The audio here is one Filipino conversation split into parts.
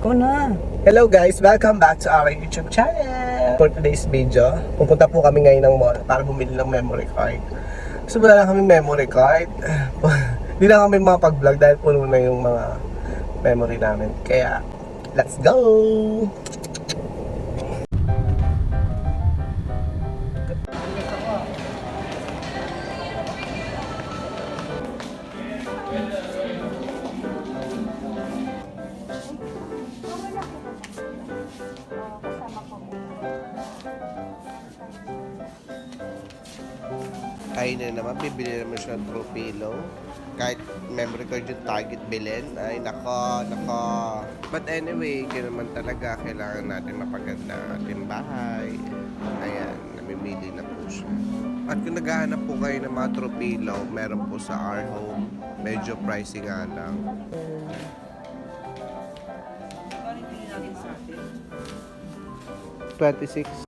Ikaw na. Hello guys! Welcome back to our YouTube channel! For today's video, pupunta po kami ngayon ng mall para bumili ng memory card. So wala lang kami memory card. Hindi na kami makapag-vlog dahil puno na yung mga memory namin. Kaya, let's go! Ay na naman, bibili naman siya ng 𝗛𝗰𝗵𝗶. Kahit memory card yung target bilhin, ay nako. But anyway, yun naman talaga, kailangan natin mapaganda ang ating bahay. Ayan, namimili na po siya. At kung naghahanap po kayo ng mga 𝗛𝗰𝗵𝗶, meron po sa our home. Medyo pricey nga lang. $26.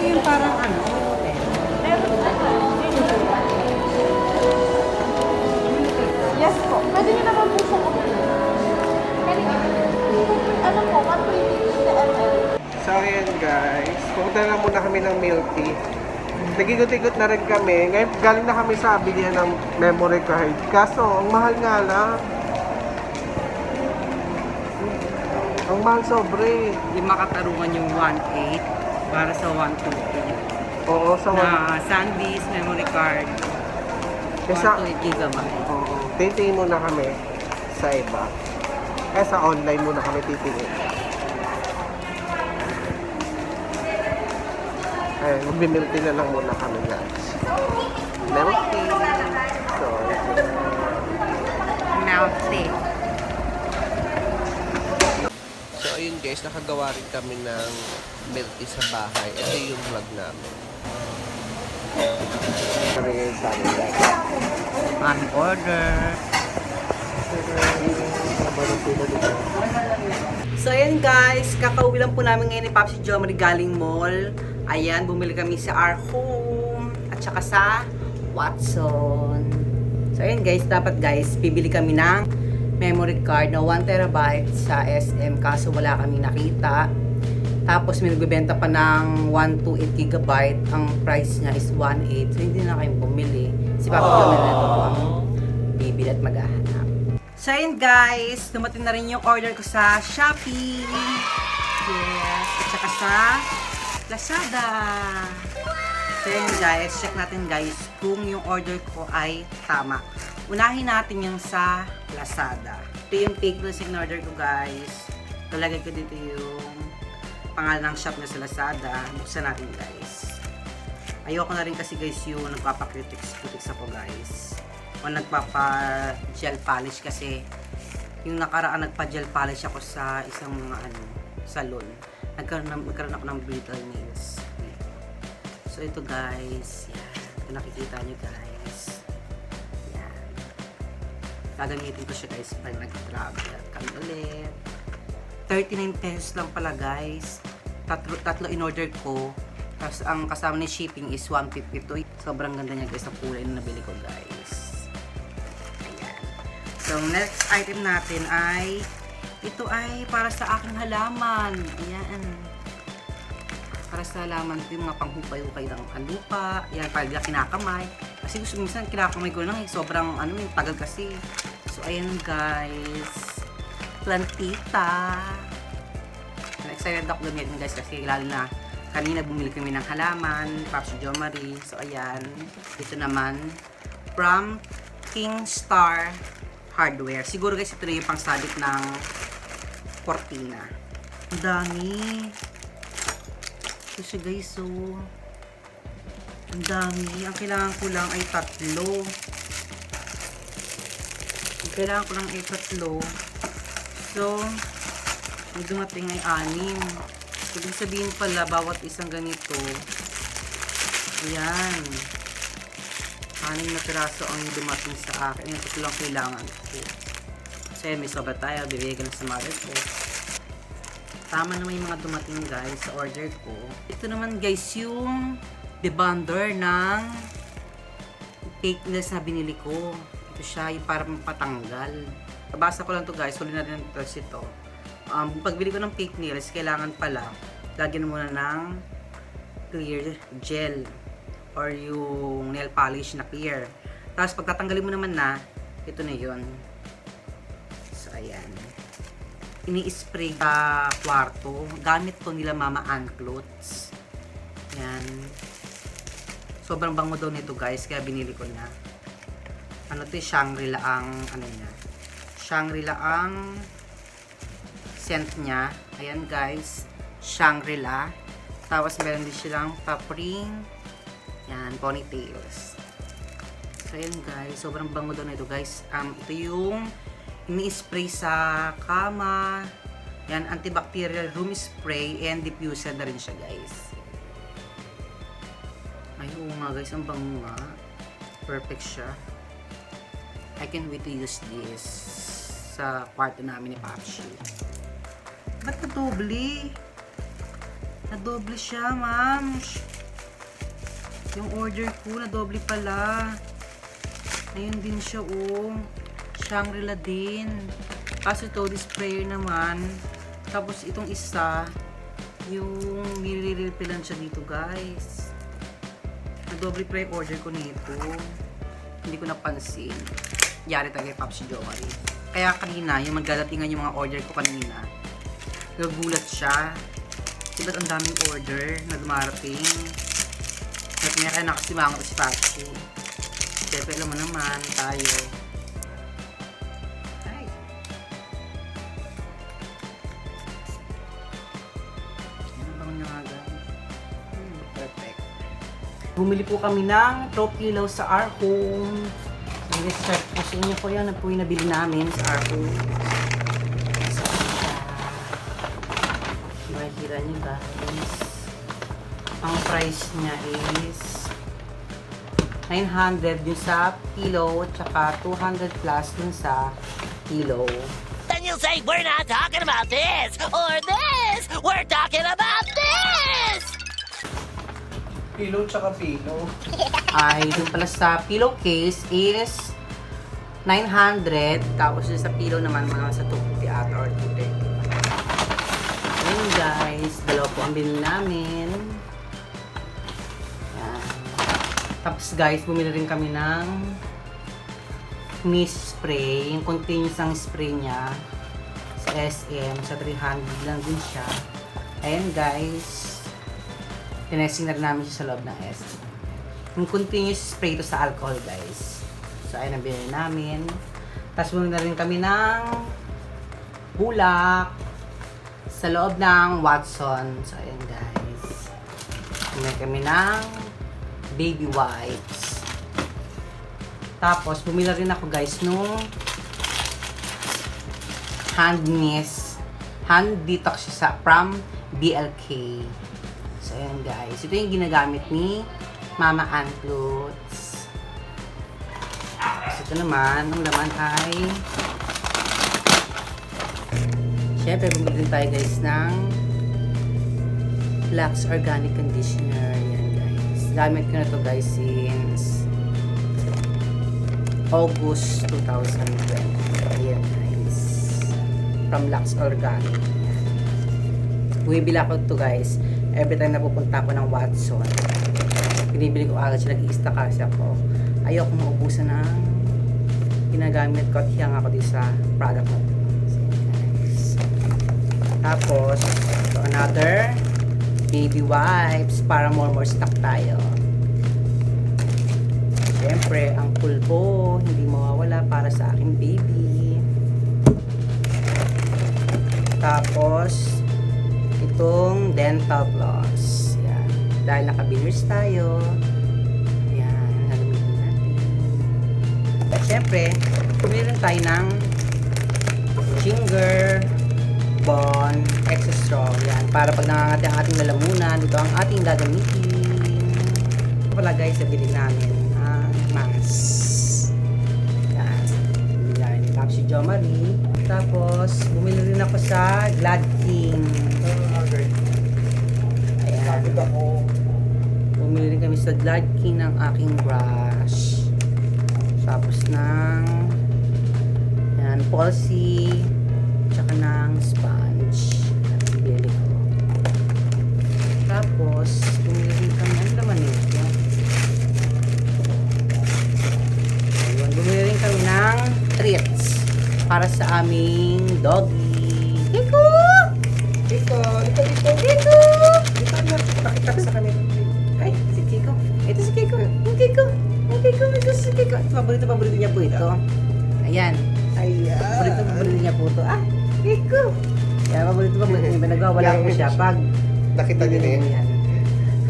Yung parang ano, yes po. Pwede nyo naman po siya ano po, 120 ml. So ayan guys, pupunta na muna kami ng milk tea. Nag-igot-igot na rin kami. Ngayon galing na kami sa bilihan ng memory card. Kaso, ang mahal nga lang. Ang mahal sobre. hindi makatarungan yung 1.8 para sa 128. Oo, sa Na SanDisk memory card. Kesa, 128 GB. oo, titingin muna kami sa iba. Kaya sa online muna kami titingin. Ayun, mag-milk tea na lang muna kami guys. Milk tea. So, Melty. so ayun guys, nakagawa rin kami ng milk tea sa bahay. Ito yung vlog namin. Kami ngayon sa amin guys. Aming order. So ayan guys, kakauwi lang po namin ngayon ni Popsi Jomari galing mall. Ayan, bumili kami sa our home at saka sa Watson. So ayan guys, dapat guys, bibili kami ng memory card na 1 terabyte sa SM kaso wala kami nakita. Tapos may nagbebenta pa ng 128 GB. Ang price niya is 1.8. So hindi na kayong bumili. Si Papa Jomari na ito po ang bibili at maghahanap. So ayun guys, dumating na rin yung order ko sa Shopee. Yes, at saka sa Lazada. So ayun guys, check natin guys kung yung order ko ay tama. Unahin natin yung sa Lazada. Ito yung take na in order ko guys. Talagay ko dito yung pangalan ng shop na sa Lazada. Buksan natin guys. Ayoko na rin kasi guys yung nagpapa-critics ako guys. O nagpapa-gel polish kasi yung nakaraan nagpa-gel polish ako sa isang mga salon. Nagkaroon ako ng brittle nails. So ito guys, yan. Kung nakikita nyo guys. Yan. Gagamitin ko siya guys pag nag-travel at kami ulit. 39 pesos lang pala guys. Tatlo in order ko. Tapos ang kasama ni shipping is 152. Sobrang ganda niya guys, ang kulay na nabili ko guys. Ayan. So next item natin ay, ito ay para sa aking halaman. Ayan. Para sa halaman ito yung mga panghukay-hukay ng lupa. Ayan, para nila kinakamay. Kasi gusto minsan kinakamay ko lang sobrang yung tagal kasi. So ayan guys. Plantita. Excited ako gamitin guys kasi lalo na kanina bumili kami ng halaman, Pops Jomari. So ayan, ito naman from King Star Hardware. Siguro guys ito na yung pangsabit ng cortina. Ang dami. Ito siya guys, so ang dami. Ang kailangan ko lang ay 3. Ang kailangan ko lang ay 3. So ang dumating ay 6. Ibig sabihin pala, bawat isang ganito, ayan, 6 na piraso ang dumating sa akin. Ayan, ito lang kailangan ko. Kasi may sobra tayo, bibigay ko na sa mother ko. Tama naman yung mga dumating guys sa order ko. Ito naman guys, yung debonder ng fake nails na binili ko. Ito siya, yung parang patanggal. Nabasa ko lang to guys, huli na rin ito ito. Pagbili ko ng fake nails, kailangan pala lagyan muna ng clear gel or yung nail polish na clear. Tapos pagtatanggalin mo naman na, ito na yun. So ayan, ini-spray sa kwarto. Gamit to nila Mama Ann Clothes. Yan, sobrang bango daw nito guys, kaya binili ko na. Ano to, Shangri-La ang niya, Shangri-La ang scent niya. Ayan guys, Shangri-La. Tapos meron din silang papering. Yan, ponytails. So ayan guys, sobrang bango daw nito guys. Ito yung ini-spray sa kama. Yan, antibacterial room spray and diffuser na rin siya guys. Ay, oo nga guys, ang bango nga. Perfect siya. I can't wait to use this sa kwarto namin ni Papshi. Ba't nadoble? Nadoble siya, ma'am. Yung order ko, nadoble pala. Ayun din siya, oh. Shangri-La din. Kaso ito, displayer naman. Tapos itong isa, yung nire-refill siya dito, guys. Nadoble pa yung order ko nito. Hindi ko napansin. Yari talaga yung Papsi Jomari. Kaya kanina, yung magdadatingan yung mga order ko kanina, nagulat siya. Diba't ang daming order na dumarating. At kaya nakasimangot si Papsi. Siyempre, alam mo naman, tayo. Ay. Ano bang nga guys? Perfect. Bumili po kami ng throw pillow sa our home. I-start po sa inyo ko yan. Ano po yung nabili namin sa our home. Makikita nyo guys. Ang price niya is 900 dun sa pillow at saka 200 plus dun sa pillow. Then you'll say, we're not talking about this or this. We're talking about this. Pillow tsaka pillow. Ay, dun pala sa pillowcase is 900. Tapos dun sa pillow naman mga sa 250 ata or 230. Ayun guys, dalawa po ang binili namin. Yan. Tapos guys, bumili rin kami ng mist spray. Yung continuous ang spray niya sa SM. Sa 300 lang din siya. Ayan guys. Tinesting na rin namin siya sa loob ng SM. Yung continuous spray to sa alcohol guys. So ayan ang binili namin. Tapos bumili na rin kami ng bulak sa loob ng Watson. So ayan guys. Bumili kami ng baby wipes. Tapos bumili rin ako guys nung hand mist, hand detox siya from BLK. So ayan guys. Ito yung ginagamit ni Mama Ann Clothes. So ito naman, ang laman ay syempre bumili din tayo guys ng Lux Organic Conditioner. Yan guys. Gamit ko na to guys since August 2020. Ayan guys. From Lux Organic. Bumibili ako to guys. Every time na pupunta ako ng Watson, binibili ko agad siya. Nag-i-stock kasi ako. Ayoko maubusan ng ginagamit ko at hiyang ako dito sa product na to. So, guys. Tapos, ito another baby wipes para more stock tayo. Siyempre, ang pulbo hindi mawawala para sa aking baby. Tapos, itong dental floss. Yan. Dahil naka-beers tayo. Yan. Nalamitin natin. At syempre, pumili rin tayo ng Ginger Bond Extra Strong. Yan. Para pag nangangati ang ating lalamunan, ito ang ating gagamitin. Ito pala guys, nabili namin ang mask. Yan. Bumili namin ni Papsi Jo Marie. Tapos, bumili rin ako sa Glad King. Ayan. Bumili rin kami sa Glad King ng aking brush. Tapos ng yan, palsy, tsaka ng sponge. Bili ko. Tapos, bumili rin kami, ano naman ito? Ayun, bumili rin kami ng treats para sa aming doggy. Kiko! Kiko! Kiko! Pakita ko sa kanila. Ay, si Kiko. Ito si Kiko. Yung Kiko. Yung Kiko. Ito si Kiko. Paborito niya po ito. Ayan. Paborito niya po ito. Ah, Kiko. Ayan, paborito niya. Nagwawala ko siya pag Nakita niyo na yan.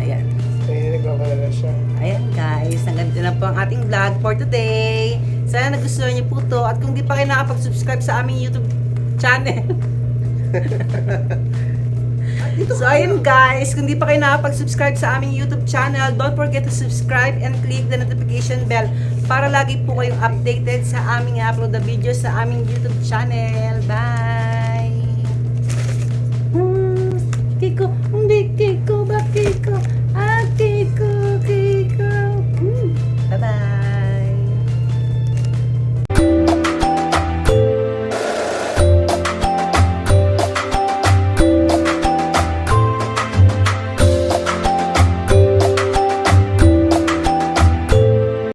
Ayan. Nagwawala na siya. Ayan guys, hanggang dito na po ang ating vlog for today. Sana nagustuhan niyo po to. At kung di pa kayo nakapag-subscribe sa aming YouTube channel. So ayun guys, kung di pa kayo nakapag-subscribe sa aming YouTube channel, don't forget to subscribe and click the notification bell para lagi po kayong updated sa aming upload na video sa aming YouTube channel. Bye!